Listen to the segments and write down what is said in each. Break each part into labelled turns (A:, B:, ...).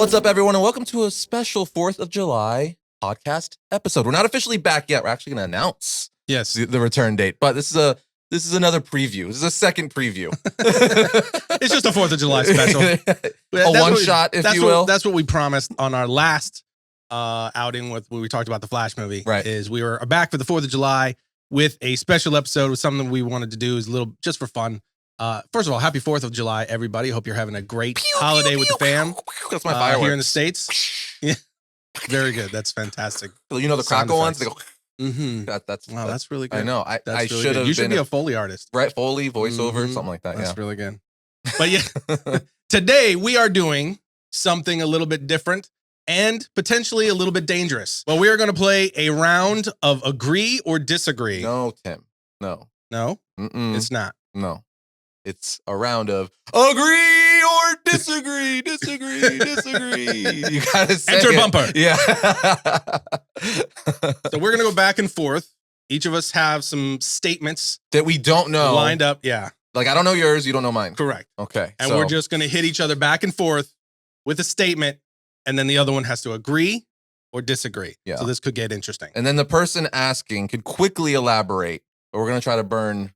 A: What's up, everyone, and welcome to a special 4th of July podcast episode. We're not officially back yet. We're actually going to announce the return date, but this is another preview. This is a second preview.
B: It's just a 4th of July special.
A: A one-shot, if you will.
B: That's what we promised on our last outing when we talked about the Flash movie.
A: Right.
B: Is we were back for the 4th of July with a special episode with something we wanted to do is a little just for fun. First of all, happy 4th of July, everybody. Hope you're having a great holiday with the fam.
A: That's my fireworks.
B: Here in the States. Yeah. Very good. That's fantastic.
A: You know the crackle ones? They go,
B: that's really good.
A: I know. I
B: really
A: should have.
B: You should be a Foley artist.
A: Right, Foley, voiceover, something like that.
B: That's really good. But yeah, today we are doing something a little bit different and potentially a little bit dangerous. Well, we are going to play a round of agree or disagree.
A: No, Tim. No.
B: No? It's not.
A: No. It's a round of agree or disagree, disagree. You gotta say
B: Enter
A: it.
B: bumper.
A: Yeah.
B: So we're gonna go back and forth. Each of us have some statements
A: that we don't know
B: lined up. Yeah.
A: Like I don't know yours, you don't know mine.
B: Correct.
A: Okay.
B: And we're just gonna hit each other back and forth with a statement, and then the other one has to agree or disagree.
A: Yeah.
B: So this could get interesting.
A: And then the person asking could quickly elaborate, but we're gonna try to burn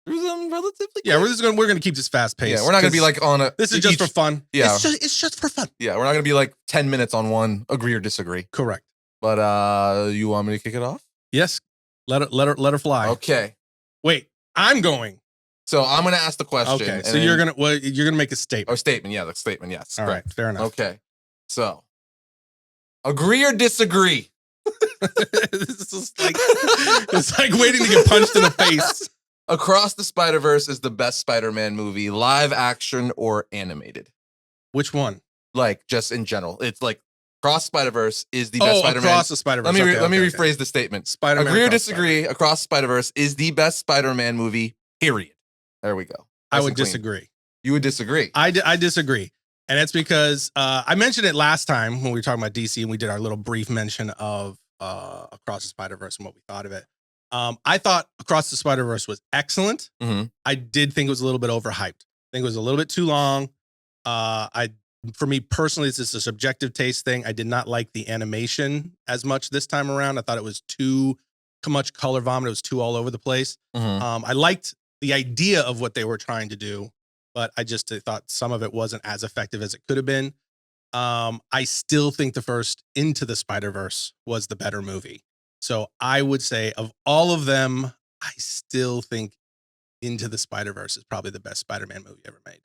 A: through them relatively quick.
B: Yeah, we're gonna keep this fast paced.
A: Yeah, we're not gonna be like on a.
B: This is just for fun.
A: Yeah,
B: it's just for fun.
A: Yeah, we're not gonna be like 10 minutes on one agree or disagree.
B: Correct.
A: But you want me to kick it off?
B: Yes. Let her fly.
A: Okay.
B: Wait, I'm going.
A: So I'm gonna ask the question.
B: Okay. So you're gonna make a statement.
A: Oh, statement. Yeah, the statement. Yes.
B: All right. Fair enough.
A: Okay. So, agree or disagree?
B: This is like it's like waiting to get punched in the face.
A: Across the Spider-Verse is the best Spider-Man movie, live action or animated?
B: Which one?
A: Like just in general, it's like Across Spider-Verse is the best Spider-Man.
B: Across the Spider-Verse.
A: Let me rephrase the statement.
B: Spider-Man.
A: Agree or disagree? Across Spider-Verse is the best Spider-Man movie. Period. There we go.
B: I would disagree.
A: You would disagree.
B: I disagree, and it's because I mentioned it last time when we were talking about DC and we did our little brief mention of Across the Spider-Verse and what we thought of it. I thought Across the Spider-Verse was excellent.
A: Mm-hmm.
B: I did think it was a little bit overhyped. I think it was a little bit too long. For me personally, it's just a subjective taste thing. I did not like the animation as much this time around. I thought it was too much color vomit. It was too all over the place.
A: Mm-hmm.
B: I liked the idea of what they were trying to do, but I just thought some of it wasn't as effective as it could have been. I still think the first Into the Spider-Verse was the better movie. So I would say of all of them, I still think Into the Spider-Verse is probably the best Spider-Man movie ever made.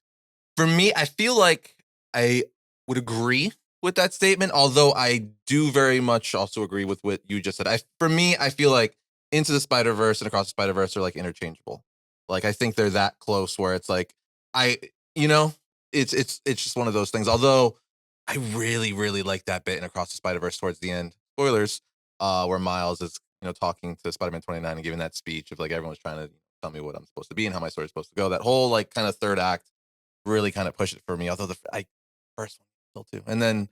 A: For me, I feel like I would agree with that statement, although I do very much also agree with what you just said. For me, I feel like Into the Spider-Verse and Across the Spider-Verse are like interchangeable. Like I think they're that close where it's like it's just one of those things. Although I really, really like that bit in Across the Spider-Verse towards the end. Spoilers. Where Miles is, talking to Spider-Man 29 and giving that speech of like everyone's trying to tell me what I'm supposed to be and how my story's supposed to go. That whole like kind of third act really kind of pushed it for me. Although the first one still too, and then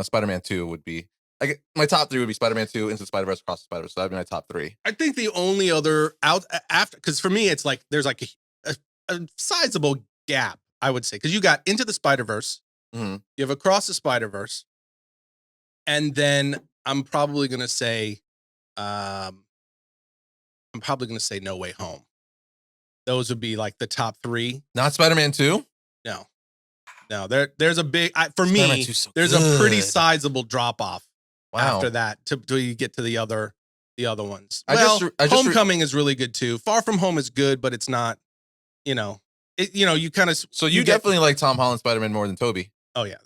A: Spider-Man 2 would be like my top 3 would be Spider-Man 2, Into the Spider-Verse, Across the Spider-Verse. So that'd be my top 3.
B: I think the only other after because for me it's like there's like a sizable gap I would say because you got Into the Spider-Verse,
A: mm-hmm.
B: You have Across the Spider-Verse, and then I'm probably gonna say, No Way Home. Those would be like the top 3.
A: Not Spider-Man 2?
B: No. There's a big for me.
A: So
B: there's
A: good.
B: a pretty sizable drop off
A: Wow.
B: after that till you get to the other ones. Homecoming is really good too. Far From Home is good, but it's not. You kind of.
A: So you definitely like Tom Holland Spider-Man more than Tobey.
B: Oh yeah,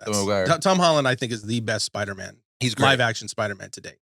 A: Tom
B: Holland I think is the best Spider-Man.
A: He's great.
B: Live action Spider-Man to date.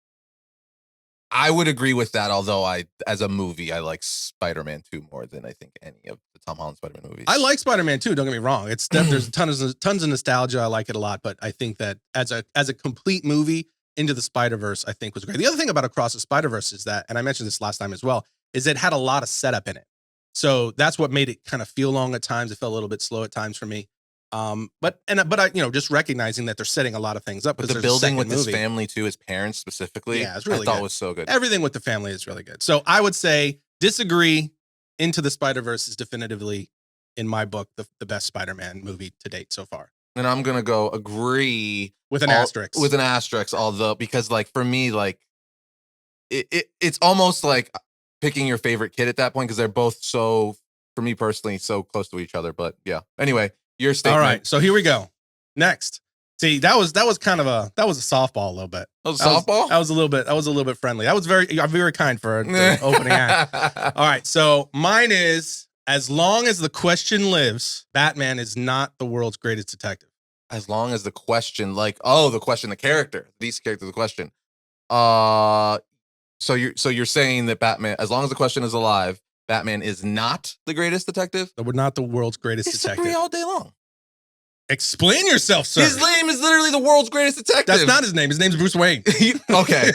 A: I would agree with that, although as a movie, I like Spider-Man 2 more than I think any of the Tom Holland Spider-Man movies.
B: I like Spider-Man 2, don't get me wrong. There's tons of nostalgia. I like it a lot, but I think that as a complete movie, Into the Spider-Verse, I think was great. The other thing about Across the Spider-Verse is that, and I mentioned this last time as well, is it had a lot of setup in it. So that's what made it kind of feel long at times. It felt a little bit slow at times for me. But I, just recognizing that they're setting a lot of things up.
A: But the building with his family too, his parents specifically,
B: yeah, it's really
A: I thought was so good.
B: Everything with the family is really good. So I would say disagree. Into the Spider-Verse is definitively, in my book, the best Spider-Man movie to date so far.
A: And I'm gonna go agree
B: with an asterisk.
A: With an asterisk, although because like for me, like it's almost like picking your favorite kid at that point because they're both so, for me personally, so close to each other. But yeah. Anyway, your statement.
B: All right, so here we go. Next. See, that was kind of a softball a little bit.
A: That was a softball?
B: That was a little bit friendly. That was very kind for the opening act. All right, so mine is, as long as the question lives, Batman is not the world's greatest detective.
A: As long as the question, like, the question, the character, these characters, the question. So you're saying that Batman, as long as the question is alive, Batman is not the greatest detective?
B: That we're not the world's greatest detective.
A: He's all day long.
B: Explain yourself, sir.
A: His name is literally the world's greatest detective.
B: That's not his name. His name's Bruce Wayne.
A: Okay.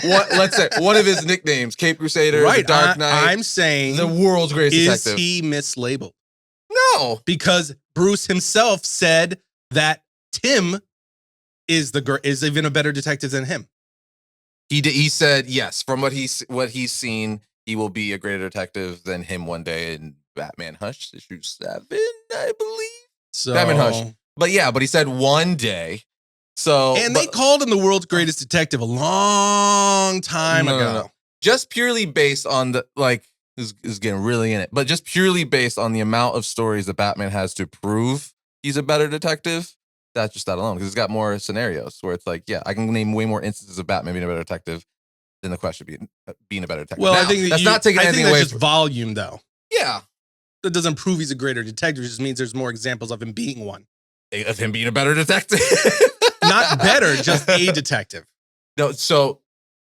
A: Let's say one of his nicknames, Cape Crusader,
B: right.
A: Dark Knight.
B: I'm saying
A: the world's greatest detective.
B: Is he mislabeled?
A: No.
B: Because Bruce himself said that Tim is even a better detective than him.
A: He said yes. From what he's seen, he will be a greater detective than him one day in Batman Hush issue 7, I believe.
B: So
A: Batman Hush. But yeah, but he said one day. So
B: they called him the world's greatest detective a long time ago.
A: No. Just purely based on the is getting really in it, but just purely based on the amount of stories that Batman has to prove he's a better detective. That's just that alone, because it's got more scenarios where it's like, yeah, I can name way more instances of Batman being a better detective than the question being a better detective.
B: Well,
A: now,
B: I think
A: that's not taking anything away.
B: Just volume, though.
A: Yeah,
B: that doesn't prove he's a greater detective. It just means there's more examples of him being one.
A: Of him being a better detective.
B: Not better, just a detective.
A: No, so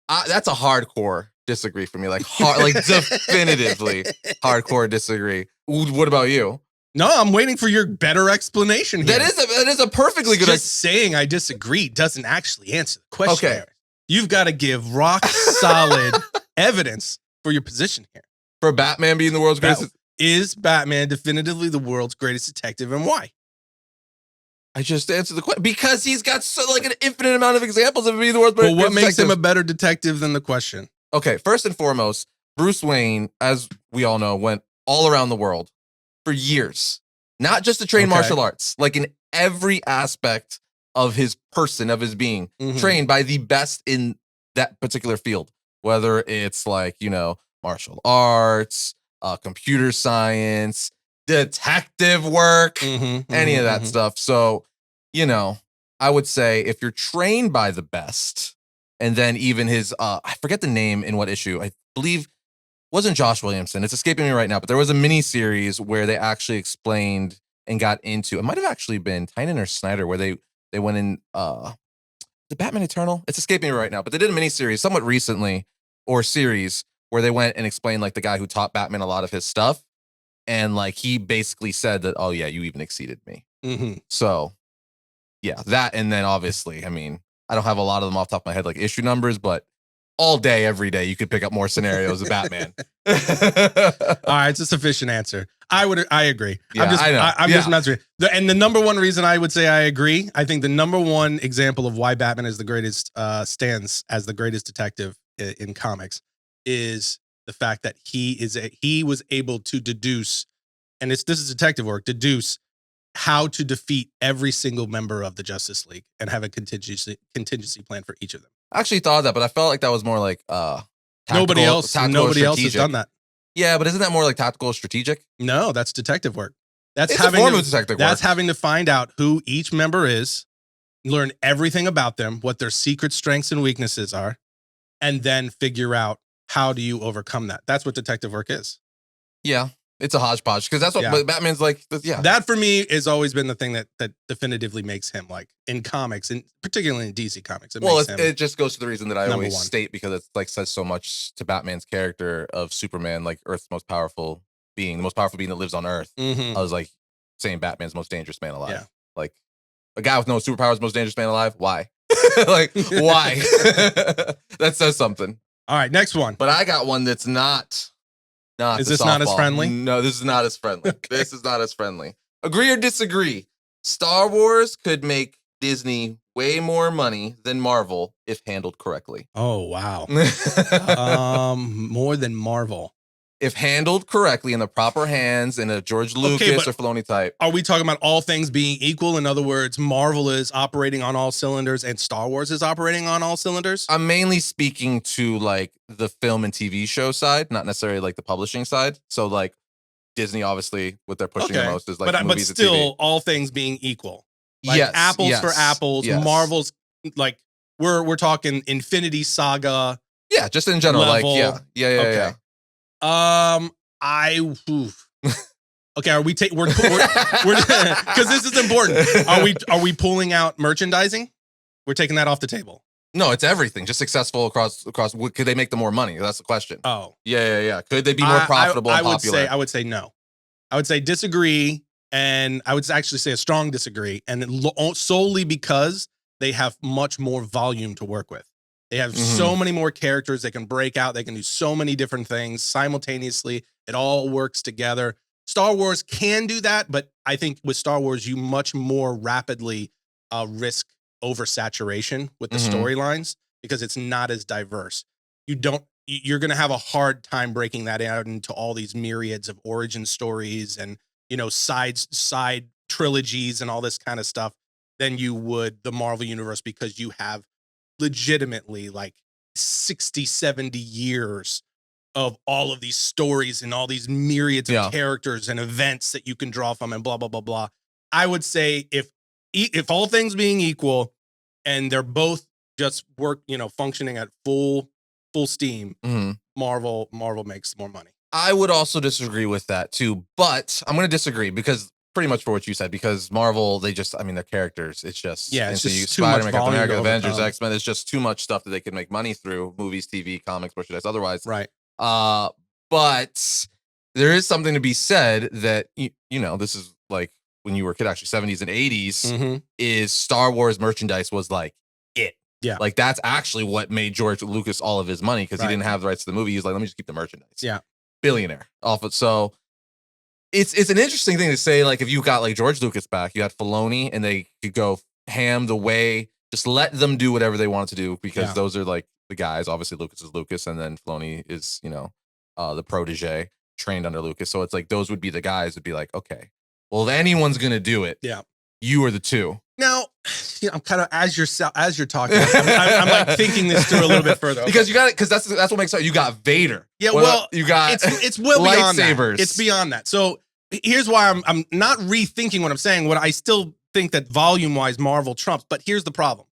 A: that's a hardcore disagree for me. Like definitively hardcore disagree. What about you?
B: No, I'm waiting for your better explanation here.
A: That is a perfectly good.
B: Just saying I disagree doesn't actually answer the question.
A: Okay,
B: you've got to give rock solid evidence for your position here.
A: For Batman being the world's greatest,
B: is Batman definitively the world's greatest detective, and why?
A: I just answered the question because he's got an infinite amount of examples of being the world's greatest.
B: But what makes him a better detective than the question?
A: Okay, first and foremost, Bruce Wayne, as we all know, went all around the world for years, not just to train martial arts, like in every aspect of his person, of his being, trained by the best in that particular field, whether it's martial arts, computer science, detective work, any of that stuff. So, I would say if you're trained by the best, and then even his, I forget the name in what issue, I believe wasn't Josh Williamson. It's escaping me right now, but there was a mini series where they actually explained and got into, it might have actually been Tynan or Snyder, where they went in, the Batman Eternal. It's escaping me right now, but they did a mini series somewhat recently, or series, where they went and explained the guy who taught Batman a lot of his stuff. And he basically said that, oh yeah, you even exceeded me. So yeah, that. And then obviously, I mean, I don't have a lot of them off the top of my head, like issue numbers, but all day, every day, you could pick up more scenarios of Batman. All
B: right, it's a sufficient answer. I agree.
A: Yeah,
B: I'm just not. And the number one reason I would say I agree, I think the number one example of why Batman is the greatest, stands as the greatest detective in comics, is the fact that he was able to deduce, and this is detective work, deduce how to defeat every single member of the Justice League and have a contingency plan for each of them.
A: I actually thought that, but I felt like that was more like
B: nobody else has done that.
A: Yeah, but isn't that more like tactical or strategic?
B: No, that's detective work.
A: It's a form of detective work.
B: That's having to find out who each member is, learn everything about them, what their secret strengths and weaknesses are, and then figure out how do you overcome that. That's what detective work is. Yeah.
A: It's a hodgepodge, because that's what Batman's like. Yeah,
B: that for me has always been the thing that definitively makes him, in comics, and particularly in DC comics.
A: It just goes to the reason that I always state, because it's says so much to Batman's character of Superman, Earth's most powerful being, the most powerful being that lives on Earth. I was saying Batman's the most dangerous man alive. Yeah. A guy with no superpowers, most dangerous man alive. Why? Why? That says something.
B: All right, next one.
A: But I got one that's not.
B: Is this not as friendly?
A: No, this is not as friendly. This is not as friendly. Agree or disagree? Star Wars could make Disney way more money than Marvel if handled correctly.
B: Oh, wow. More than Marvel.
A: if handled correctly in the proper hands in a George Lucas or Filoni type.
B: Are we talking about all things being equal? In other words, Marvel is operating on all cylinders and Star Wars is operating on all cylinders?
A: I'm mainly speaking to like the film and TV show side, not necessarily like the publishing side. So like Disney, obviously, what they're pushing the most is like movies
B: but still,
A: and TV.
B: all things being equal. Like
A: Yes,
B: apples for apples.
A: yes.
B: Marvel's like we're talking Infinity Saga.
A: Yeah, just in general,
B: level.
A: like yeah.
B: Okay, are we we're because this is important. Are we pulling out merchandising? We're taking that off the table.
A: No, it's everything. Just successful across. Could they make them more money? That's the question.
B: Oh,
A: yeah. Could they be more profitable and popular?
B: I would say no. I would say disagree, and I would actually say a strong disagree, and solely because they have much more volume to work with. They have so many more characters. They can break out. They can do so many different things simultaneously. It all works together. Star Wars can do that, but I think with Star Wars, you much more rapidly risk oversaturation with the storylines because it's not as diverse. You're going to have a hard time breaking that out into all these myriads of origin stories and, side trilogies and all this kind of stuff than you would the Marvel universe, because you have legitimately like 60, 70 years of all of these stories and all these myriads of characters and events that you can draw from and blah, blah, blah, blah. I would say if all things being equal and they're both just functioning at full steam, Marvel makes more money.
A: I would also disagree with that too, but I'm going to disagree because pretty much for what you said, because Marvel, their characters, it's just
B: too much
A: Spider-Man, Captain
B: volume
A: America,
B: to
A: Avengers,
B: overcome.
A: X-Men. It's just too much stuff that they can make money through movies, TV, comics, merchandise, otherwise.
B: Right.
A: But there is something to be said that this is like when you were a kid, actually 70s and 80s, is Star Wars merchandise was like it.
B: Yeah.
A: Like that's actually what made George Lucas all of his money, because he didn't have the rights to the movie. He's like, let me just keep the merchandise.
B: Yeah.
A: Billionaire off it. So it's an interesting thing to say. Like if you got like George Lucas back, you had Filoni, and they could go ham the way, just let them do whatever they wanted to do, because those are like the guys. Obviously Lucas is Lucas, and then Filoni is, the protege trained under Lucas. So it's like those would be the guys would be like, okay, well, if anyone's gonna do it, you are the two.
B: Now, I'm kind of as you're talking, I'm like thinking this through a little bit further,
A: because you got it, because that's what makes sense. You got Vader.
B: Yeah, well,
A: you got
B: it's well beyond
A: lightsabers.
B: That. It's beyond that. So here's why I'm not rethinking what I'm saying. What I still think that volume wise, Marvel trumps. But here's the problem: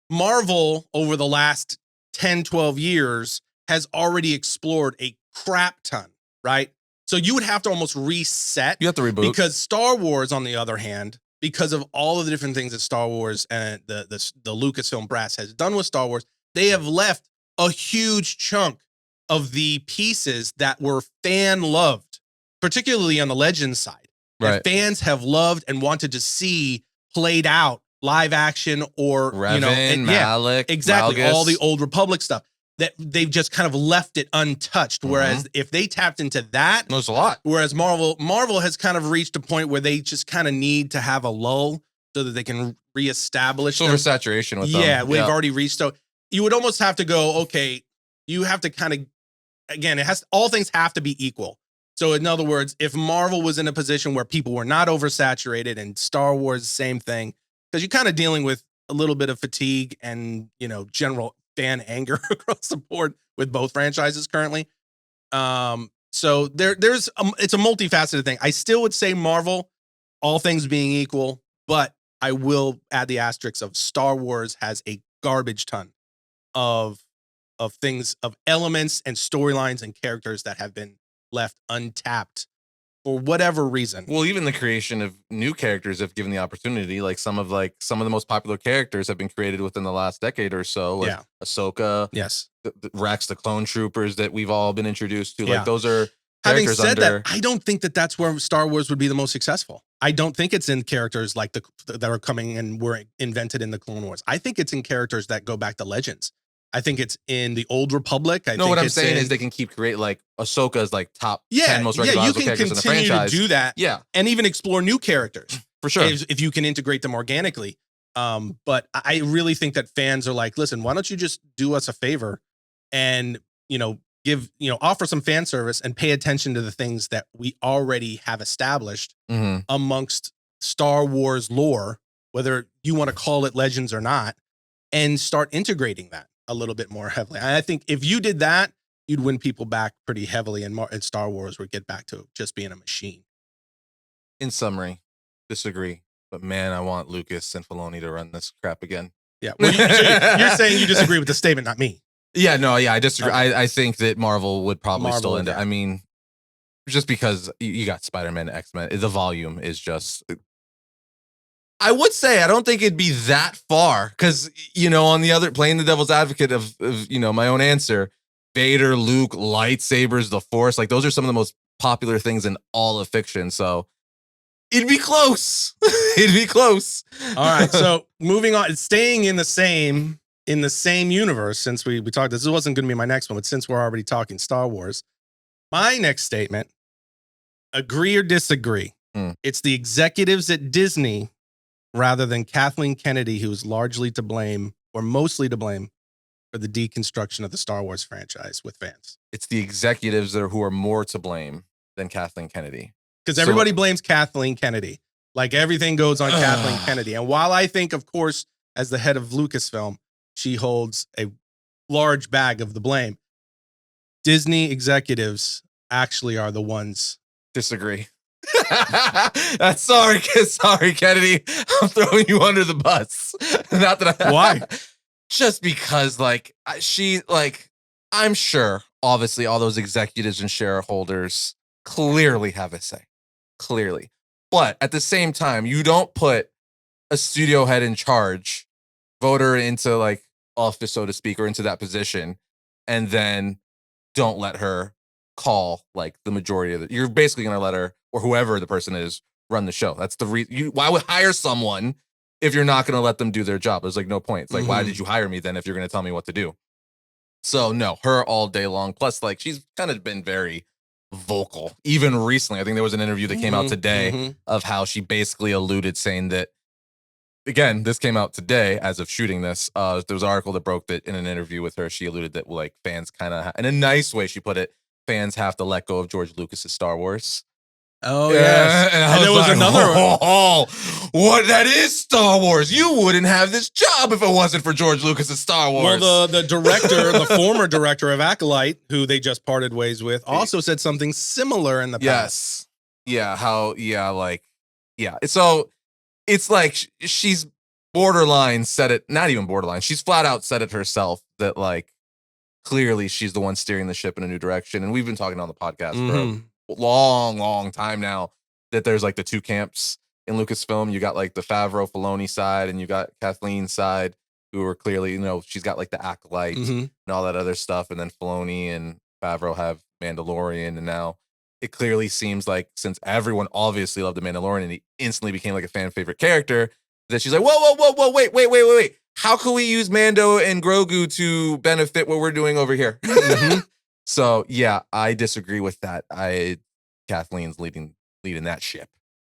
B: Marvel over the last 10, 12 years has already explored a crap ton, right? So you would have to almost reset.
A: You have to reboot,
B: because Star Wars, on the other hand, because of all of the different things that Star Wars and the LucasFilm brass has done with Star Wars, they have left a huge chunk of the pieces that were fan loved, particularly on the Legends side. That fans have loved and wanted to see played out live action, or
A: Revan, Malik,
B: exactly,
A: Malgus.
B: all the Old Republic stuff. That they've just kind of left it untouched. Whereas if they tapped into that,
A: there's a lot.
B: Whereas Marvel has kind of reached a point where they just kind of need to have a lull so that they can reestablish
A: oversaturation with them.
B: Yeah, we've already reached. So you would almost have to go, okay, you have to kind of, again, all things have to be equal. So in other words, if Marvel was in a position where people were not oversaturated, and Star Wars, same thing, because you're kind of dealing with a little bit of fatigue and general fan anger across the board with both franchises currently. So there's it's a multifaceted thing. I still would say Marvel, all things being equal, but I will add the asterisk of Star Wars has a garbage ton of things, of elements and storylines and characters that have been left untapped for whatever reason.
A: Well, even the creation of new characters, if given the opportunity, like some of the most popular characters have been created within the last decade or so. Like Ahsoka, the Rex, the clone troopers that we've all been introduced to. Like those are
B: Having
A: characters
B: said that, I don't think that that's where Star Wars would be the most successful. I don't think it's in characters like that are coming and were invented in the Clone Wars. I think it's in characters that go back to Legends. I think it's in the Old Republic.
A: What I'm saying is they can keep creating, like Ahsoka is like top 10 most recognizable characters in the franchise.
B: You can continue to do that.
A: Yeah.
B: And even explore new characters.
A: For sure.
B: If you can integrate them organically. But I really think that fans are like, listen, why don't you just do us a favor and, offer some fan service and pay attention to the things that we already have established amongst Star Wars lore, whether you want to call it legends or not, and start integrating that a little bit more heavily. I think if you did that, you'd win people back pretty heavily, and Star Wars would get back to just being a machine.
A: In summary, disagree. But man, I want Lucas and Filoni to run this crap again.
B: Yeah. Well, you're saying you disagree with the statement, not me.
A: Yeah, no, yeah, I disagree.
B: Okay.
A: I think that Marvel would probably still end it.
B: okay.
A: I mean, just because you got Spider-Man, X-Men, the volume is just. I would say I don't think it'd be that far because on the other, playing the devil's advocate of my own answer, Vader, Luke, lightsabers, the Force, like those are some of the most popular things in all of fiction. So it'd be close. It'd be close.
B: All right, so moving on, staying in the same universe, since we talked, this wasn't going to be my next one, but since we're already talking Star Wars, my next statement, agree or disagree, it's the executives at Disney rather than Kathleen Kennedy who is largely to blame or mostly to blame for the deconstruction of the Star Wars franchise with fans.
A: It's the executives who are more to blame than Kathleen Kennedy.
B: Because everybody blames Kathleen Kennedy. Like everything goes on Kathleen Kennedy. And while I think, of course, as the head of Lucasfilm, she holds a large bag of the blame, Disney executives actually are the ones.
A: Disagree. Sorry, Kennedy. I'm throwing you under the bus. Not that
B: Why?
A: Just because, I'm sure, obviously, all those executives and shareholders clearly have a say. Clearly. But at the same time, you don't put a studio head in charge, vote her into office, so to speak, or into that position, and then don't let her call the majority of it. You're basically going to let her, or whoever the person is, run the show. That's the reason. Why would hire someone if you're not going to let them do their job? There's no point. It's why did you hire me then if you're going to tell me what to do? So no, her all day long. Plus, she's kind of been very vocal, even recently. I think there was an interview that came out today of how she basically alluded, saying that, again, this came out today as of shooting this. There was an article that broke that in an interview with her, she alluded that fans kind of, in a nice way, she put it, fans have to let go of George Lucas's Star Wars.
B: Oh, yes.
A: And there was another what? That is Star Wars. You wouldn't have this job if it wasn't for George Lucas's Star Wars.
B: Well, the director, the former director of Acolyte, who they just parted ways with, also said something similar in the past.
A: Yes. Yeah. So it's she's borderline said it, not even borderline. She's flat out said it herself that clearly she's the one steering the ship in a new direction. And we've been talking on the podcast for long time now that there's the two camps in Lucasfilm. You got the Favreau Filoni side, and you got Kathleen's side, who are clearly, she's got the Acolyte and all that other stuff, and then Filoni and Favreau have Mandalorian, and now it clearly seems since everyone obviously loved the Mandalorian and he instantly became a fan favorite character, that she's whoa, wait. How can we use Mando and Grogu to benefit what we're doing over here? So yeah, I disagree with that. Kathleen's leading that ship.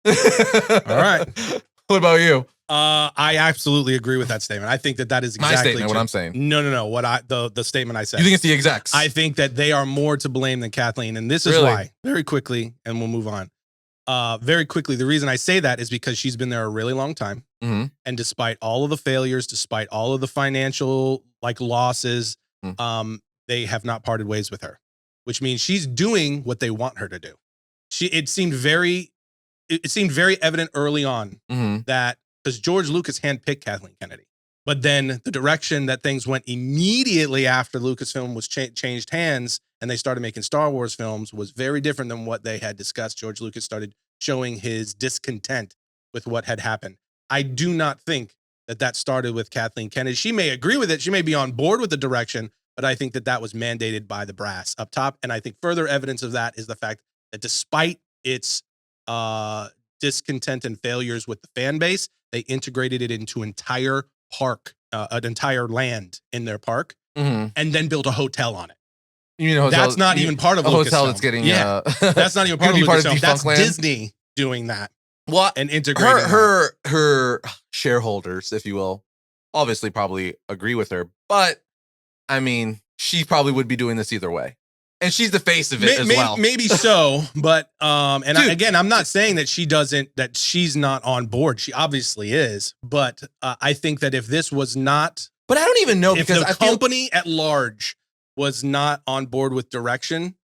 B: All right.
A: What about you?
B: I absolutely agree with that statement. I think that is exactly
A: my statement. What I'm saying.
B: No. What the statement I said.
A: You think it's the execs?
B: I think that they are more to blame than Kathleen, and this is why. Very quickly, and we'll move on. Very quickly, the reason I say that is because she's been there a really long time, and despite all of the failures, despite all of the financial losses, they have not parted ways with her, which means she's doing what they want her to do. It seemed very evident early on that, because George Lucas handpicked Kathleen Kennedy, but then the direction that things went immediately after Lucasfilm was changed hands and they started making Star Wars films was very different than what they had discussed. George Lucas started showing his discontent with what had happened. I do not think that started with Kathleen Kennedy. She may agree with it. She may be on board with the direction, but I think that was mandated by the brass up top. And I think further evidence of that is the fact that despite its discontent and failures with the fan base, they integrated it into entire park, an entire land in their park, and then built a hotel on it.
A: You mean
B: that's not even part of
A: a
B: Lucasfilm.
A: Hotel that's getting
B: that's not even part of Lucasfilm. That's
A: land?
B: Disney doing that.
A: What?
B: And integrating
A: her shareholders, if you will, obviously probably agree with her, but I mean, she probably would be doing this either way. And she's the face of it as well.
B: Maybe so, but and
A: Dude,
B: again, I'm not saying that she's not on board. She obviously is, but I think that if this was not,
A: but I don't even know
B: if
A: because
B: the company at large was not on board with direction,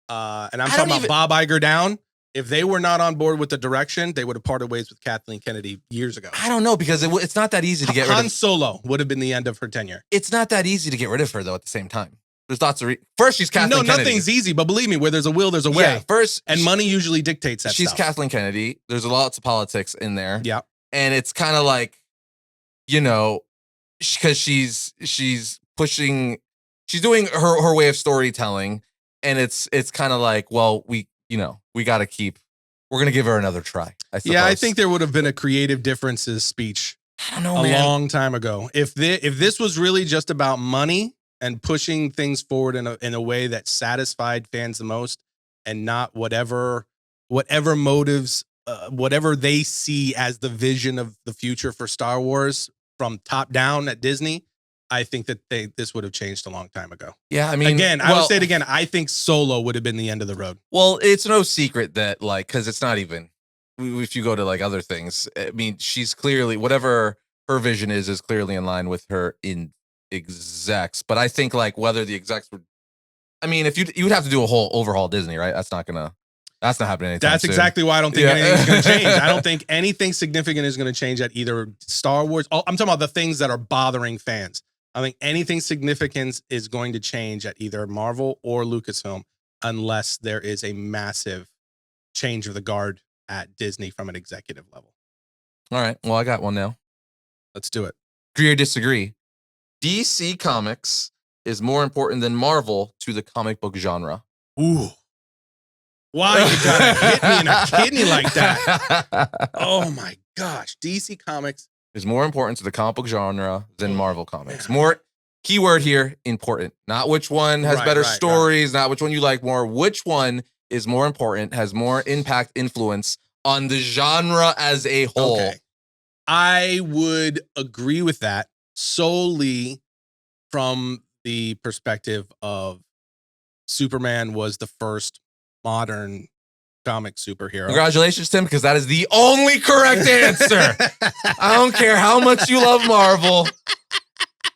B: and I'm talking about Bob Iger down. If they were not on board with the direction, they would have parted ways with Kathleen Kennedy years ago.
A: I don't know because it's not that easy to get rid of.
B: Han Solo would have been the end of her tenure.
A: It's not that easy to get rid of her though. At the same time, there's lots of first she's Kathleen Kennedy.
B: Nothing's easy, but believe me, where there's a will, there's a way.
A: Yeah, first,
B: and money usually dictates that.
A: She's
B: stuff.
A: Kathleen Kennedy. There's lots of politics in there.
B: Yeah,
A: and it's kind of like, because she's pushing, she's doing her way of storytelling, and it's kind of like, well, we got to we're going to give her another try.
B: Yeah, I think there would have been a creative differences speech
A: I don't know,
B: a
A: man.
B: long time ago. If this was really just about money and pushing things forward in a way that satisfied fans the most, and not whatever motives, whatever they see as the vision of the future for Star Wars from top down at Disney, I think that this would have changed a long time ago.
A: Yeah, I mean,
B: again, I would say it again. I think Solo would have been the end of the road.
A: Well, it's no secret that because it's not even, if you go to other things, I mean, she's clearly, whatever her vision is clearly in line with her in execs. But I think whether the execs would, I mean, if you would have to do a whole overhaul Disney, right? That's not happening anytime
B: That's
A: soon.
B: exactly why I don't think anything's going to change. I don't think anything significant is going to change at either Star Wars. I'm talking about the things that are bothering fans. I think anything significant is going to change at either Marvel or Lucasfilm unless there is a massive change of the guard at Disney from an executive level.
A: All right. Well, I got one now.
B: Let's do it.
A: Agree or disagree? DC Comics is more important than Marvel to the comic book genre.
B: Ooh. Why you gotta hit me in a kidney like that? Oh my gosh. DC Comics
A: is more important to the comic book genre than Marvel Comics. More keyword here, important. Not which one has better stories, not which one you like more. Which one is more important, has more impact, influence on the genre as a whole?
B: Okay. I would agree with that solely from the perspective of Superman was the first modern comic superhero.
A: Congratulations, Tim, because that is the only correct answer. I don't care how much you love Marvel.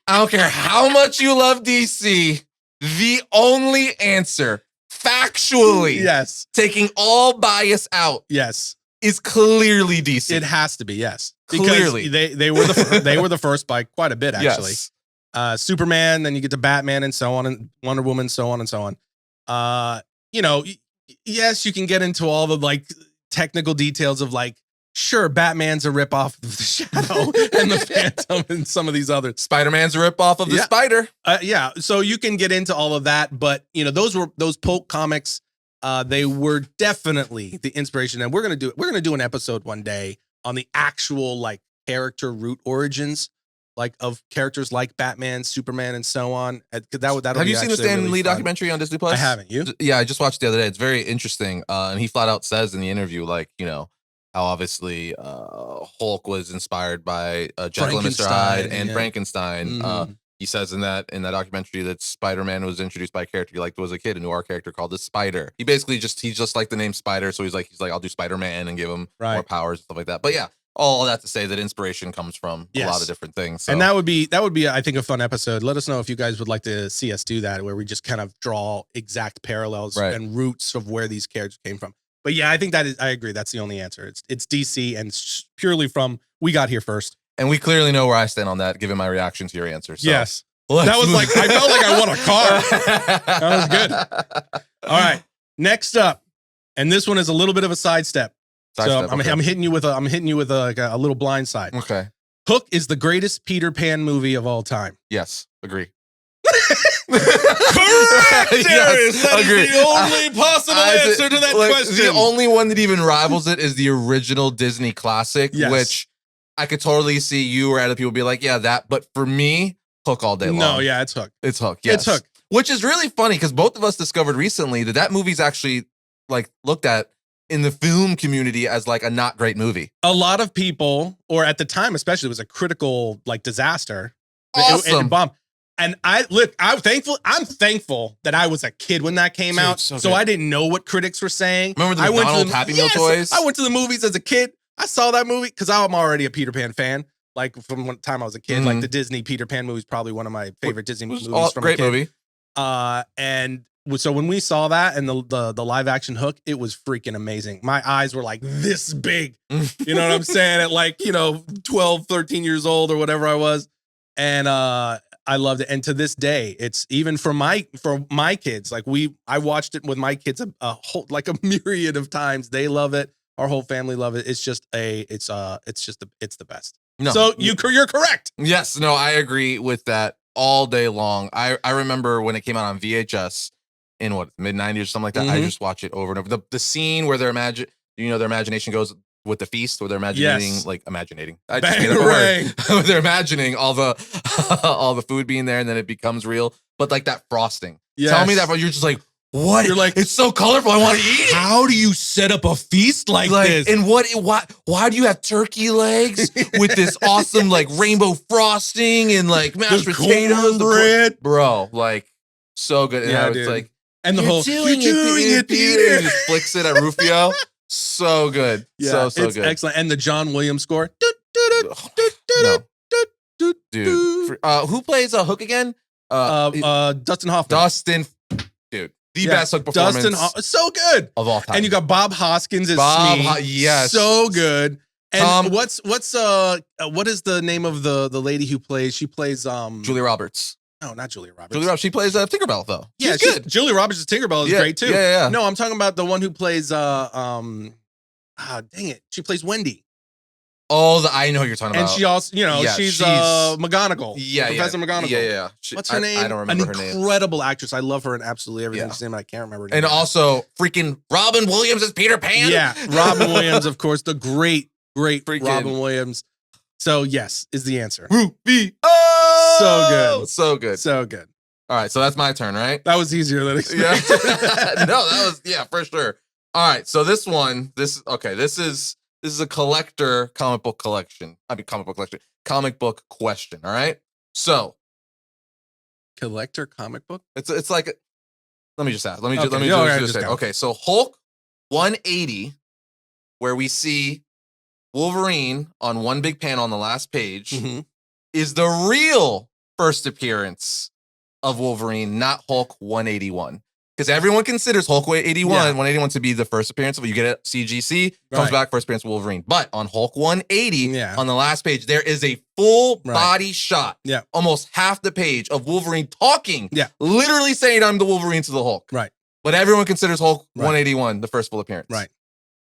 A: I don't care how much you love DC. The only answer, factually,
B: yes,
A: taking all bias out,
B: yes,
A: is clearly DC.
B: It has to be, yes.
A: Clearly.
B: Because they were the first by quite a bit, actually.
A: Yes.
B: Superman, then you get to Batman and so on, and Wonder Woman, so on and so on. Yes, you can get into all the technical details of sure, Batman's a ripoff of the Shadow and the Phantom and some of these others.
A: Spider-Man's a ripoff of the Spider.
B: Yeah, so you can get into all of that, but those pulp comics. They were definitely the inspiration, and we're gonna do an episode one day on the actual character root origins, of characters like Batman, Superman, and so on. Have
A: you seen the Stan Lee documentary on Disney Plus?
B: I haven't. You?
A: Yeah, I just watched it the other day. It's very interesting, and he flat out says in the interview, how obviously Hulk was inspired by Jekyll and Mr. Hyde and Frankenstein.
B: Mm-hmm.
A: He says in that documentary that Spider-Man was introduced by a character he liked as a kid, a noir character called the Spider. He basically he's just like the name Spider, so he's like I'll do Spider-Man and give him more powers and stuff like that. But yeah, all that to say that inspiration comes from a lot of different things. So.
B: And that would be I think a fun episode. Let us know if you guys would like to see us do that, where we just kind of draw exact parallels and roots of where these characters came from. But yeah, I think I agree. That's the only answer. It's DC, and it's purely from we got here first.
A: And we clearly know where I stand on that, given my reaction to your answer. So.
B: Yes. That was I felt like I won a car. That was good. All right. Next up, and this one is a little bit of a sidestep. I'm hitting you with a little blind side.
A: Okay.
B: Hook is the greatest Peter Pan movie of all time.
A: Yes. Agree.
B: Correct, Arris. That
A: agree.
B: is the only possible answer to that question.
A: The only one that even rivals it is the original Disney classic, which I could totally see you or other people be like, yeah, that. But for me, Hook all day long.
B: No, yeah, it's Hook.
A: It's Hook. Yes.
B: It's Hook.
A: Which is really funny because both of us discovered recently that movie's actually looked at in the film community as a not great movie.
B: A lot of people, or at the time especially, it was a critical disaster.
A: Awesome.
B: It bombed. And I'm thankful that I was a kid when that came out. So
A: good.
B: I didn't know what critics were saying.
A: Remember the McDonald's Happy Meal toys?
B: I went to the movies as a kid. I saw that movie because I'm already a Peter Pan fan. Like from one time I was a kid, like the Disney Peter Pan movie is probably one of my favorite Disney movies from
A: great
B: a kid.
A: movie.
B: And so when we saw that and the live action Hook, it was freaking amazing. My eyes were like this big. You know what I'm saying? At like, 12, 13 years old or whatever I was. And I loved it. And to this day, it's even for my kids. Like I watched it with my kids a myriad of times. They love it. Our whole family love it. It's the best.
A: No.
B: So you're correct.
A: Yes, no, I agree with that all day long. I remember when it came out on VHS in mid 90s or something like that. I just watch it over and over. The scene where their imagination goes with the feast, where they're imagining I just made up a word. They're imagining all the food being there, and then it becomes real. But like that frosting. Yes. Tell me that, but you're just like, what? You're like, it's so colorful. I want to eat it.
B: How do you set up a feast like this?
A: And why do you have turkey legs with this awesome like rainbow frosting and like mashed potatoes,
B: bread,
A: bro? Like so good. And
B: yeah,
A: it's like,
B: and the whole
A: you're doing it, Peter. And just flicks it at Rufio. So good.
B: Yeah,
A: so
B: it's
A: good.
B: Excellent. And the John Williams score.
A: No. Dude. Who plays Hook again?
B: Dustin Hoffman.
A: Dustin, dude. The best Hook performance.
B: So good.
A: Of all time.
B: And you got Bob Hoskins as Smee.
A: Yes.
B: So good. And what is the name of the lady who plays? She plays
A: Julia Roberts.
B: No, not Julia Roberts.
A: Julia Roberts. She plays Tinkerbell though.
B: Yeah, she's good. Julia Roberts as Tinkerbell is great too.
A: Yeah.
B: No, I'm talking about the one who plays dang it. She plays Wendy.
A: Oh, I know who you're talking about.
B: And she also, she's McGonagall.
A: Yeah,
B: Professor McGonagall.
A: Yeah.
B: What's her name?
A: I don't remember her name.
B: An incredible actress. I love her in absolutely everything she's in. I can't remember her name.
A: And also, freaking Robin Williams as Peter Pan.
B: Yeah, Robin Williams, of course, the great Robin Williams. So yes, is the answer.
A: Rufio.
B: So good. So good.
A: All right, so that's my turn, right?
B: That was easier than expected.
A: No, that was for sure. All right, so this is a collector comic book collection. Comic book question. All right. So,
B: collector comic book.
A: It's like, let me just ask. Let me
B: Okay.
A: just say. Okay, so Hulk 180, where we see Wolverine on one big panel on the last page, is the real first appearance of Wolverine, not Hulk 181. Because everyone considers Hulk 181 to be the first appearance of it. You get it, CGC, comes back, first appearance of Wolverine. But on Hulk 180, on the last page, there is a full body shot, almost half the page of Wolverine talking, literally saying, I'm the Wolverine to the Hulk.
B: Right.
A: But everyone considers Hulk 181 the first full appearance.
B: Right.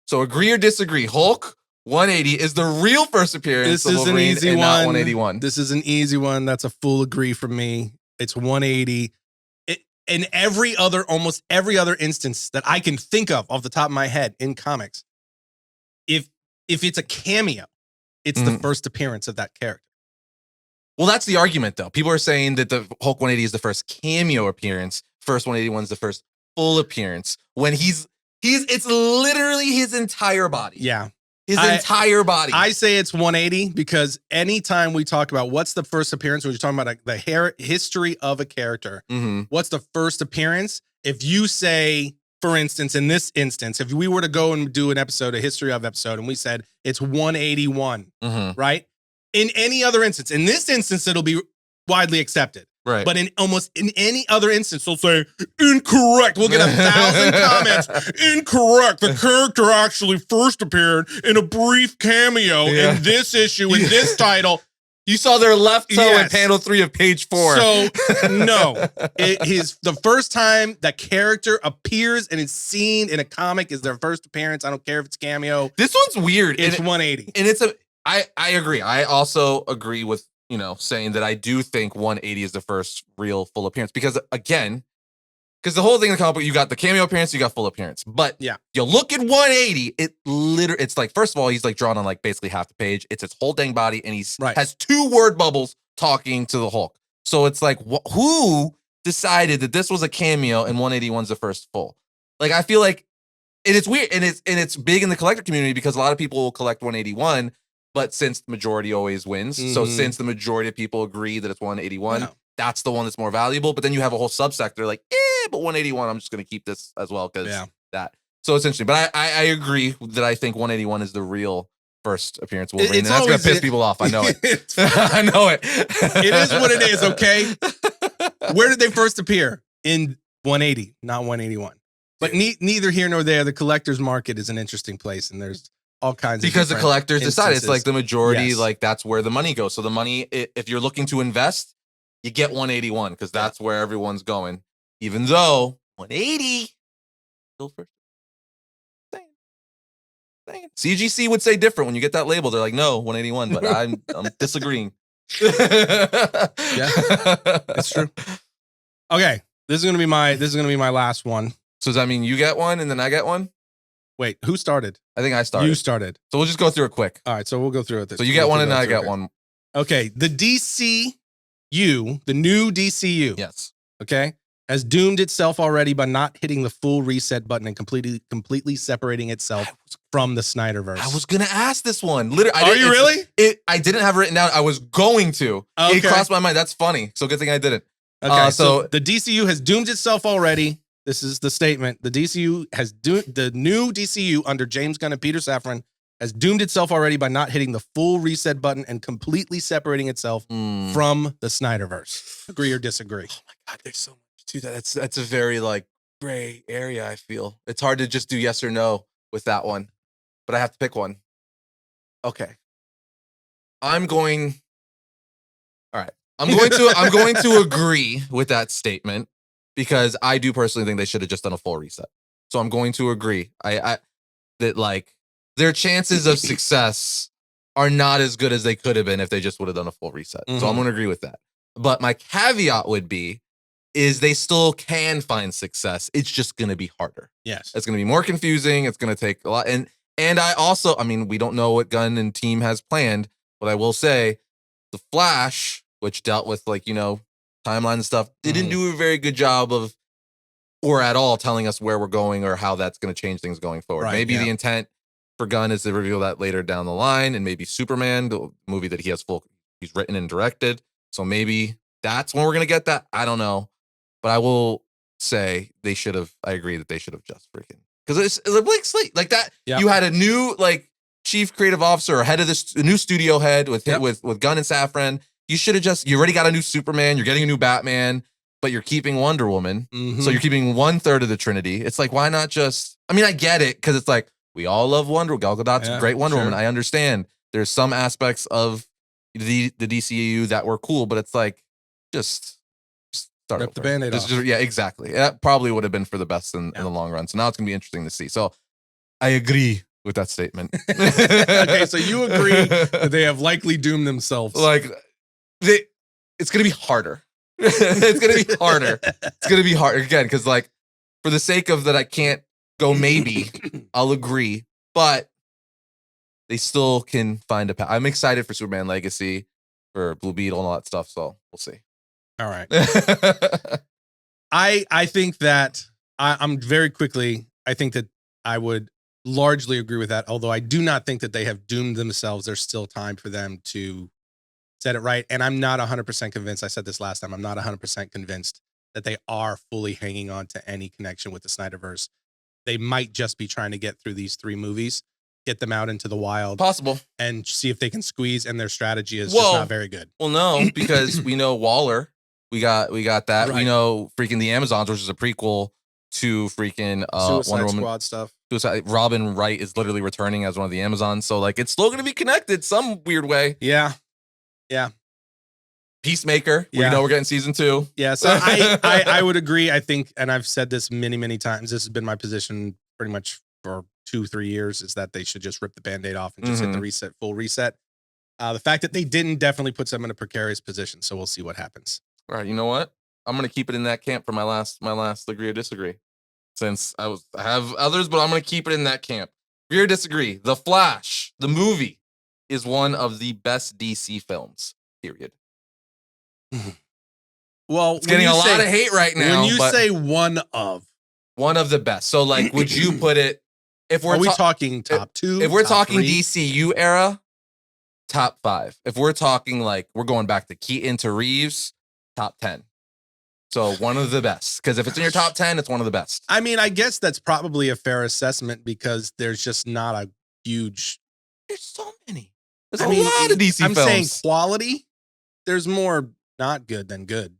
A: So agree or disagree, Hulk 180 is the real first appearance of Wolverine,
B: an easy
A: and
B: one.
A: not 181.
B: This is an easy one. That's a full agree from me. It's 180. In almost every other instance that I can think of off the top of my head in comics, if it's a cameo, it's the first appearance of that character.
A: Well, that's the argument, though. People are saying that the Hulk 180 is the first cameo appearance. First 181 is the first full appearance. When it's literally his entire body.
B: Yeah.
A: His entire body.
B: I say it's 180 because anytime we talk about what's the first appearance, when you're talking about the history of a character, what's the first appearance? If you say, for instance, in this instance, if we were to go and do a history of episode, and we said it's 181, right? In any other instance, in this instance, it'll be widely accepted.
A: Right.
B: But in any other instance, they'll say, incorrect. We'll get 1,000 comments. Incorrect. The character actually first appeared in a brief cameo in this issue, in this title.
A: You saw their left toe in panel 3 of page 4.
B: So, no. The first time that character appears and is seen in a comic is their first appearance. I don't care if it's cameo.
A: This one's weird.
B: It's 180.
A: And I agree. I also agree with saying that I do think 180 is the first real full appearance because the whole thing in the comic book, you got the cameo appearance, you got full appearance. But you look at 180, it's like, first of all, he's like drawn on like basically half the page. It's his whole dang body, and he's has 2 word bubbles talking to the Hulk. So it's like, who decided that this was a cameo and 181's the first full? Like, I feel like, and it's weird, and it's big in the collector community because a lot of people will collect 181. But since the majority always wins, so since the majority of people agree that it's 181, that's the one that's more valuable. But then you have a whole subsector like, but 181, I'm just going to keep this as well because that. So it's interesting. But I agree that I think 181 is the real first appearance of Wolverine. And that's going to piss people off. I know it. I know it.
B: It is what it is, okay? Where did they first appear? In 180, not 181. But neither here nor there. The collector's market is an interesting place, and there's all kinds of
A: because the collectors decide it's like the majority,
B: Yes.
A: like that's where the money goes. So the money, if you're looking to invest, you get 181 because that's where everyone's going. Even though 180 still first. CGC would say different when you get that label. They're like, no, 181, but I'm disagreeing.
B: Yeah, it's true. Okay, this is gonna be my last one.
A: So does that mean you get one and then I get one?
B: Wait, who started?
A: I think I started.
B: You started.
A: So we'll just go through it quick.
B: All right, so we'll go through it.
A: So you get one and I get one.
B: Okay, the DCU, the new DCU.
A: Yes.
B: Okay, has doomed itself already by not hitting the full reset button and completely separating itself from the Snyderverse.
A: I was gonna ask this one. Literally,
B: Are you really?
A: I didn't have it written down. I was going to.
B: Okay.
A: It crossed my mind. That's funny. So good thing I didn't.
B: Okay, so the DCU has doomed itself already. This is the statement. The new DCU under James Gunn and Peter Safran has doomed itself already by not hitting the full reset button and completely separating itself from the Snyderverse. Agree or disagree?
A: Oh my God, there's so much to that. That's a very like gray area. I feel it's hard to just do yes or no with that one, but I have to pick one. Okay, I'm going to agree with that statement because I do personally think they should have just done a full reset. So I'm going to agree. I that like their chances of success are not as good as they could have been if they just would have done a full reset. So I'm going to agree with that. But my caveat would be is they still can find success. It's just going to be harder.
B: Yes.
A: It's going to be more confusing. It's going to take a lot. And I mean, we don't know what Gunn and team has planned, but I will say the Flash, which dealt with like, timeline and stuff, didn't do a very good job of, or at all, telling us where we're going or how that's going to change things going forward.
B: Right,
A: maybe the intent for Gunn is to reveal that later down the line, and maybe Superman, the movie that he's written and directed. So maybe that's when we're going to get that. I don't know. But I will say I agree that they should have just freaking, because it's a blank slate like that. Yep. You had a new like chief creative officer or head of a new studio head with Gunn and Safran. You already got a new Superman. You're getting a new Batman, but you're keeping Wonder Woman. So you're keeping 1/3 of the Trinity. It's like, why not just, I mean, I get it. Cause it's like, we all love Gal Gadot's a great Wonder Woman. I understand there's some aspects of the DCU that were cool, but it's like, just start
B: rip the Band-Aid off.
A: Yeah, exactly. That probably would have been for the best in the long run. So now it's gonna be interesting to see. So I agree with that statement.
B: Okay. So you agree that they have likely doomed themselves.
A: Like, it's gonna be harder. It's gonna be harder. It's gonna be hard again because, like, for the sake of that, I can't go. Maybe I'll agree, but they still can find a path. I'm excited for Superman Legacy, for Blue Beetle, and all that stuff. So we'll see.
B: All right. I think that I'm very quickly. I think that I would largely agree with that. Although I do not think that they have doomed themselves. There's still time for them to set it right. And I'm not 100% convinced. I said this last time. I'm not 100% convinced that they are fully hanging on to any connection with the Snyderverse. They might just be trying to get through these 3 movies, get them out into the wild.
A: Possible.
B: And see if they can squeeze, and their strategy is just not very good.
A: Well, no, because we know Waller. We got that.
B: Right.
A: We know freaking The Amazons, which is a prequel to freaking
B: Suicide
A: Wonder Woman.
B: Squad stuff.
A: Robin Wright is literally returning as one of the Amazons. So like it's still gonna be connected some weird way.
B: Yeah.
A: Peacemaker.
B: Yeah.
A: We know we're getting season 2.
B: Yeah. So I would agree. I think, and I've said this many times, this has been my position pretty much for 2-3 years, is that they should just rip the Band-Aid off and just hit the full reset. The fact that they didn't definitely puts them in a precarious position. So we'll see what happens.
A: All right. You know what? I'm gonna keep it in that camp for my last agree or disagree. Since I have others, but I'm gonna keep it in that camp. Agree or disagree? The Flash, the movie, is one of the best DC films. Period.
B: Well,
A: it's getting a lot of hate right now.
B: When you say one of
A: the best, so like, would you put it? If we're
B: talking top 2,
A: if we're talking
B: 3?
A: DCU era, top 5. If we're talking like we're going back to Keaton to Reeves, top 10. So one of the best. Because if it's in your top 10, it's one of the best.
B: I mean, I guess that's probably a fair assessment because there's just not a huge.
A: There's so many. There's a lot of DC films.
B: I'm saying quality. There's more not good than good.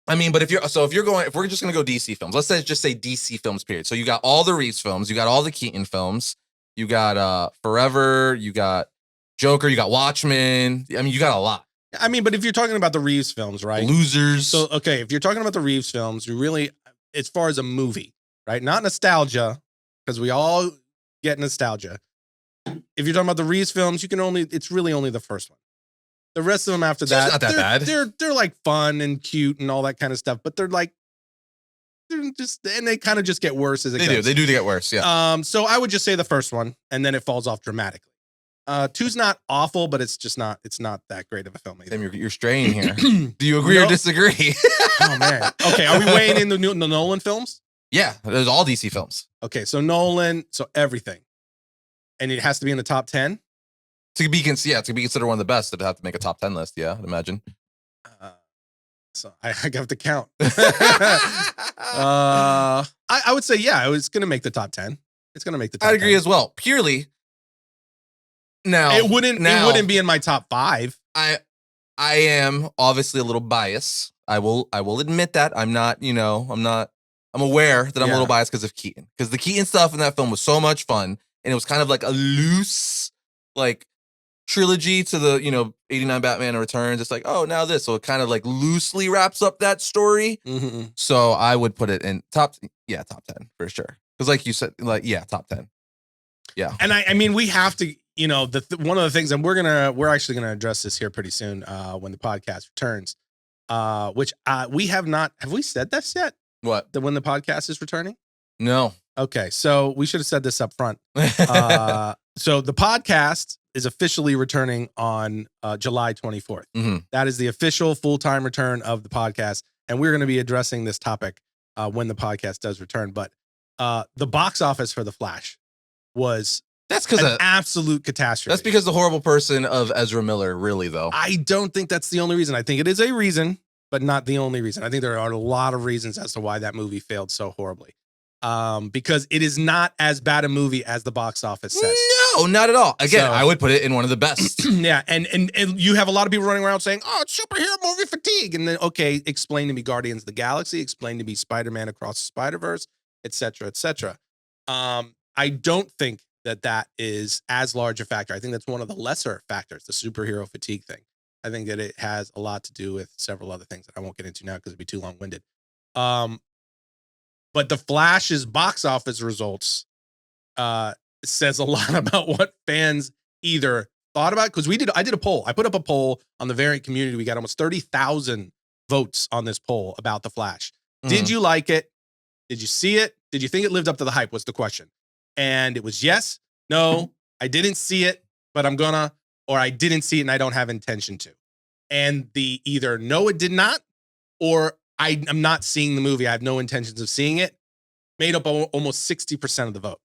A: I mean, but if we're just gonna go DC films, let's just say DC films, period. So you got all the Reeves films, you got all the Keaton films, you got Forever, you got Joker, you got Watchmen. I mean, you got a lot.
B: I mean, but if you're talking about the Reeves films, right?
A: Losers.
B: So, okay, if you're talking about the Reeves films, you really, as far as a movie, right? Not nostalgia, because we all get nostalgia. If you're talking about the Reeves films, it's really only the first one. The rest of them after that,
A: not that bad.
B: They're like fun and cute and all that kind of stuff, but they're just, and they kind of just get worse as it goes.
A: They do get worse, yeah.
B: So I would just say the first one, and then it falls off dramatically. 2's not awful, but it's not that great of a film either.
A: Tim, you're straying here. Do you agree or disagree?
B: Oh man. Okay, are we weighing in the Nolan films?
A: Yeah, there's all DC films.
B: Okay, so Nolan, so everything, and it has to be in the top 10
A: to be considered one of the best. It'd have to make a top 10 list. Yeah, I'd imagine.
B: So I have to count. I would say it's going to make the top 10. It's going to make the top 10.
A: I'd agree as well. Purely. Now
B: it wouldn't be in my top 5.
A: I am obviously a little biased. I will admit that. I'm aware that I'm a little biased because of Keaton. Because the Keaton stuff in that film was so much fun, and it was kind of like a loose like trilogy to the 89 Batman Returns. It's like, oh, now this. So it kind of like loosely wraps up that story.
B: Mm-hmm.
A: So I would put it in top 10 for sure. Because like you said, top 10. Yeah.
B: And I mean, we have to, one of the things, and we're actually gonna address this here pretty soon when the podcast returns. Which we have we said this yet?
A: What?
B: When the podcast is returning?
A: No.
B: Okay, so we should have said this up front. So the podcast is officially returning on July 24th.
A: Mm-hmm.
B: That is the official full-time return of the podcast, and we're going to be addressing this topic when the podcast does return. But the box office for The Flash was an absolute catastrophe.
A: That's because the horrible person of Ezra Miller, really, though.
B: I don't think that's the only reason. I think it is a reason, but not the only reason. I think there are a lot of reasons as to why that movie failed so horribly. Because it is not as bad a movie as the box office says.
A: No, not at all. Again, I would put it in one of the best.
B: Yeah, and you have a lot of people running around saying, "Oh, it's superhero movie fatigue," and then explain to me Guardians of the Galaxy, explain to me Spider-Man Across the Spider-Verse, etc., etc. I don't think that is as large a factor. I think that's one of the lesser factors, the superhero fatigue thing. I think that it has a lot to do with several other things that I won't get into now because it'd be too long-winded. But the Flash's box office results says a lot about what fans either thought about. Because I did a poll. I put up a poll on the variant community. We got almost 30,000 votes on this poll about the Flash. Mm. Did you like it? Did you see it? Did you think it lived up to the hype? Was the question. And it was yes, no, I didn't see it, but I'm gonna, or I didn't see it and I don't have intention to. And the either no, it did not, or I'm not seeing the movie. I have no intentions of seeing it. Made up almost 60% of the vote.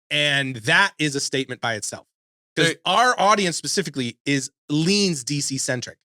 B: And that is a statement by itself. Because our audience specifically leans DC centric.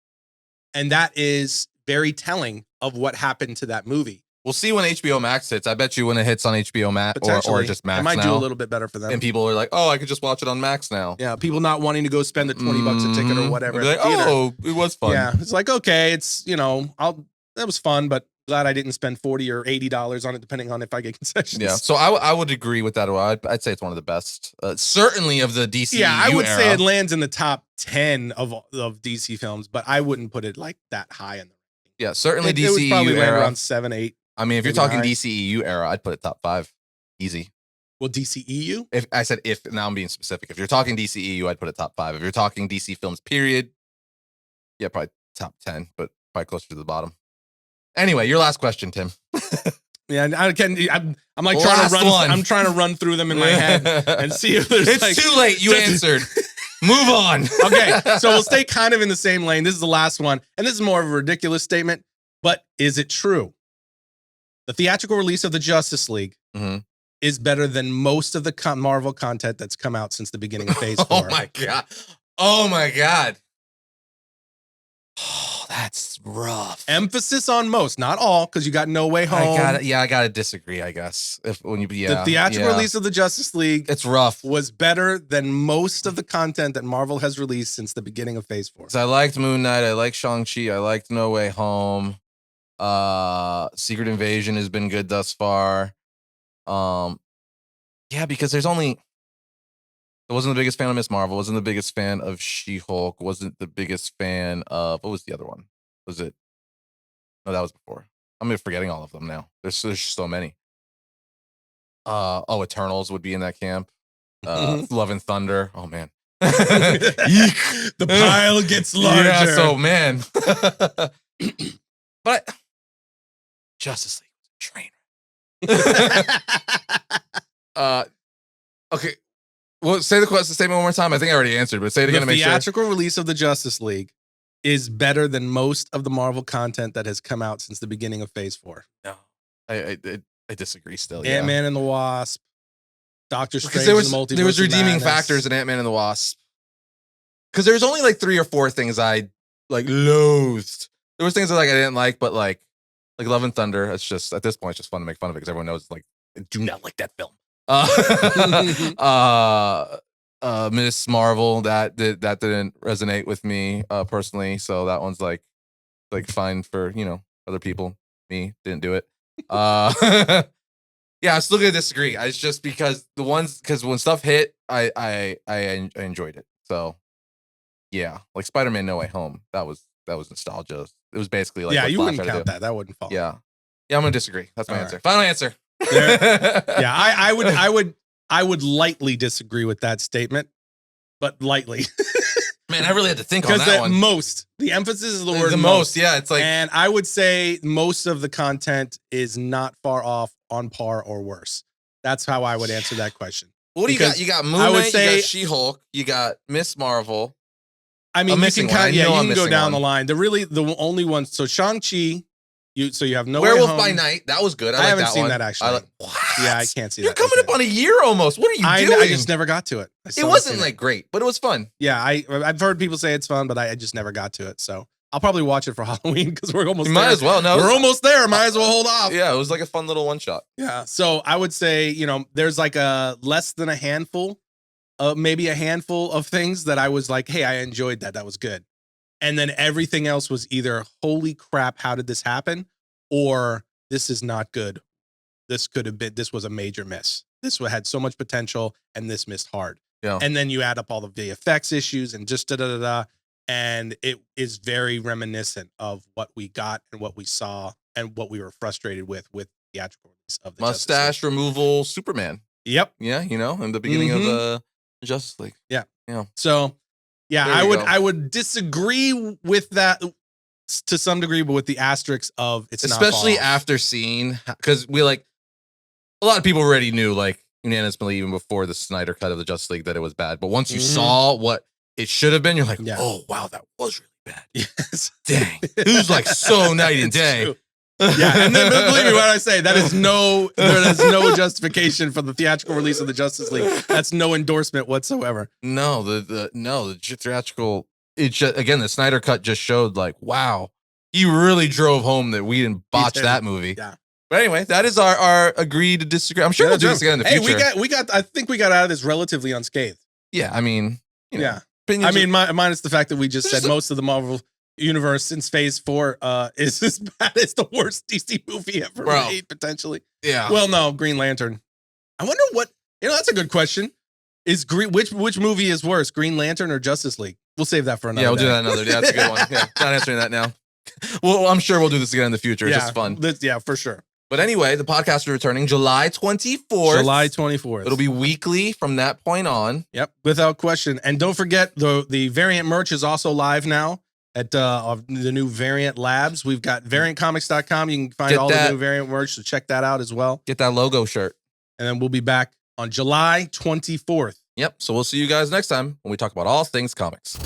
B: And that is very telling of what happened to that movie.
A: We'll see when HBO Max hits. I bet you when it hits on HBO Max or just Max,
B: it might do a little bit better for them.
A: And people are like, "Oh, I could just watch it on Max now."
B: Yeah, people not wanting to go spend the $20 a ticket or whatever.
A: Like, oh, it was fun.
B: Yeah, it's like, okay, it's that was fun, but glad I didn't spend $40 or $80 on it, depending on if I get concessions.
A: Yeah, so I would agree with that. I'd say it's one of the best, certainly of the DC.
B: Yeah, I would say it lands in the top 10 of DC films, but I wouldn't put it like that high in the.
A: Yeah, certainly DCEU
B: it would probably
A: era.
B: land around 7, 8.
A: I mean, if you're talking DCEU era, I'd put it top 5, easy.
B: Well, DCEU?
A: If I said if, now I'm being specific. If you're talking DCEU, I'd put it top 5. If you're talking DC films, period, yeah, probably top 10, but probably closer to the bottom. Anyway, your last question, Tim.
B: Yeah, I'm like trying to run through them in my head and see if there's.
A: It's too late. You answered. Move on.
B: Okay, so we'll stay kind of in the same lane. This is the last one, and this is more of a ridiculous statement, but is it true? The theatrical release of the Justice League is better than most of the Marvel content that's come out since the beginning of Phase 4.
A: Oh my god! Oh my god! Oh, that's rough.
B: Emphasis on most, not all, because you got No Way Home.
A: I gotta disagree, I guess. The
B: theatrical release of the Justice League
A: it's rough.
B: was better than most of the content that Marvel has released since the beginning of Phase 4.
A: So I liked Moon Knight, I liked Shang-Chi, I liked No Way Home. Secret Invasion has been good thus far. Yeah, because I wasn't the biggest fan of Miss Marvel, wasn't the biggest fan of She-Hulk, wasn't the biggest fan of, what was the other one? Was it? No, that was before. I'm forgetting all of them now. There's so many. Eternals would be in that camp. Love and Thunder. Oh man.
B: The pile gets larger.
A: Yeah, so man. But Justice League was a train. Okay. Well, say the statement one more time. I think I already answered, but say it again to make sure.
B: The theatrical release of the Justice League is better than most of the Marvel content that has come out since the beginning of Phase 4.
A: No, I disagree still.
B: Ant-Man and the Wasp, Doctor Strange,
A: because
B: and the Multiverse
A: there was
B: of
A: redeeming
B: Madness.
A: factors in Ant-Man and the Wasp. Because there was only like 3 or 4 things I like loathed. There was things that I didn't like, but like Love and Thunder. It's just at this point it's just fun to make fun of it because everyone knows like I do not like that film. Miss Marvel that didn't resonate with me personally, so that one's like fine for other people. Me didn't do it. Yeah, I'm still gonna disagree. It's just because when stuff hit, I enjoyed it. So yeah, like Spider-Man No Way Home, that was nostalgia. It was basically like
B: you
A: what
B: wouldn't
A: Flash had to
B: count
A: do.
B: that. That wouldn't fall.
A: Yeah, I'm gonna disagree. That's my
B: All
A: answer.
B: right.
A: Final answer.
B: Yeah, I would lightly disagree with that statement, but lightly.
A: Man, I really had to think on
B: because
A: that one.
B: The emphasis is the word
A: The most, yeah. It's like,
B: and I would say most of the content is not far off, on par, or worse. That's how I would answer that question.
A: what do you got? You got Moon Knight, you got She-Hulk, you got Miss Marvel.
B: I mean, you can go down the line. The only one. So Shang-Chi. You have No Way Home.
A: Werewolf by Night. That was good. I
B: haven't
A: that
B: seen
A: one.
B: that actually.
A: What?
B: Yeah, I can't see
A: You're
B: that.
A: coming up on a year almost. What are you doing?
B: I just never got to it.
A: It wasn't like great, but it was fun.
B: Yeah, I've heard people say it's fun, but I just never got to it. So I'll probably watch it for Halloween because we're almost there.
A: Might as well. No,
B: we're almost there. Might as well hold off.
A: Yeah, it was like a fun little one shot.
B: Yeah. So I would say, there's like a less than a handful, maybe a handful of things that I was like, hey, I enjoyed that. That was good. And then everything else was either, holy crap, how did this happen? Or this is not good. This was a major miss. This had so much potential and this missed hard.
A: Yeah.
B: And then you add up all of the VFX issues and just da-da-da-da. And it is very reminiscent of what we got and what we saw and what we were frustrated with theatrical release of the
A: mustache removal Superman.
B: Yep.
A: Yeah, in the beginning of the Justice League.
B: Yeah.
A: Yeah.
B: So yeah, I would disagree with that to some degree, but with the asterisks of it's
A: especially
B: not
A: after seeing, because we a lot of people already knew unanimously even before the Snyder cut of the Justice League that it was bad. But once you saw what it should have been, you're like, oh wow, that was really bad.
B: Yes.
A: Dang, it was like so night and day.
B: True. Yeah, and then believe me when I say there is no justification for the theatrical release of the Justice League. That's no endorsement whatsoever.
A: No, the theatrical. Again, the Snyder cut just showed wow, he really drove home that we didn't botch that movie.
B: Yeah.
A: But anyway, that is our agree to disagree. I'm sure we'll do this again in the future.
B: I think we got out of this relatively unscathed.
A: Yeah, I mean,
B: yeah. I mean, minus the fact that we just said most of the Marvel universe since Phase 4 is as bad as the worst DC movie ever made, potentially.
A: Yeah.
B: Well, no, Green Lantern. I wonder what that's a good question. Is which movie is worse, Green Lantern or Justice League? We'll save that for another.
A: Yeah, we'll do that another. Yeah, that's a good one. Yeah, not answering that now. Well, I'm sure we'll do this again in the future. It's just fun.
B: Yeah, for sure.
A: But anyway, the podcast is returning July 24th.
B: July 24th.
A: It'll be weekly from that point on.
B: Yep, without question. And don't forget, the Variant merch is also live now at the new Variant Labs. We've got variantcomics.com. You can find all the new Variant merch, so check that out as well.
A: Get that logo shirt.
B: And then we'll be back on July 24th.
A: Yep. So we'll see you guys next time when we talk about all things comics.